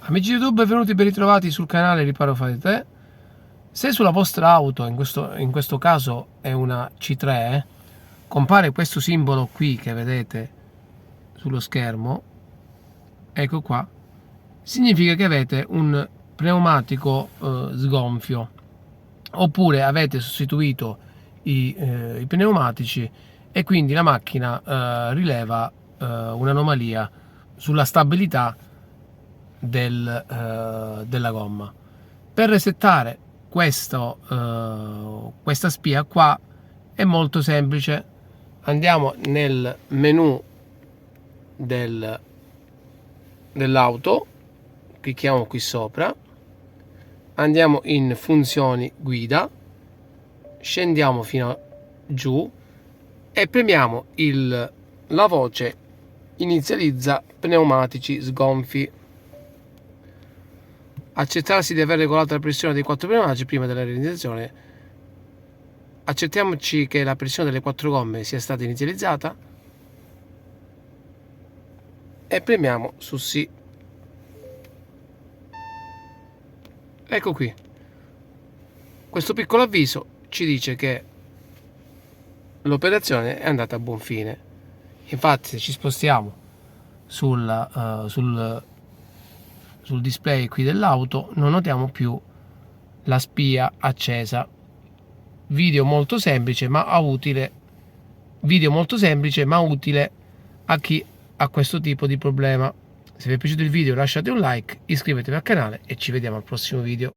Amici YouTube, benvenuti, ben ritrovati sul canale Riparo Fai da Te. Se sulla vostra auto, in questo caso è una C3, compare questo simbolo qui che vedete sullo schermo, ecco qua, significa che avete un pneumatico sgonfio, oppure avete sostituito i pneumatici e quindi la macchina rileva un'anomalia sulla stabilità della gomma. Per resettare questa spia qua è molto semplice. Andiamo nel menu dell'auto, clicchiamo qui sopra, andiamo in funzioni guida, scendiamo fino a giù e premiamo la voce inizializza pneumatici sgonfi. Accertarsi di aver regolato la pressione dei 4 pneumatici prima della realizzazione. Accertiamoci che la pressione delle 4 gomme sia stata inizializzata e premiamo su sì. Ecco qui, questo piccolo avviso ci dice che l'operazione è andata a buon fine. Infatti, se ci spostiamo sul display qui dell'auto, non notiamo più la spia accesa. Video molto semplice ma utile a chi ha questo tipo di problema. Se vi è piaciuto il video lasciate un like, iscrivetevi al canale e ci vediamo al prossimo video.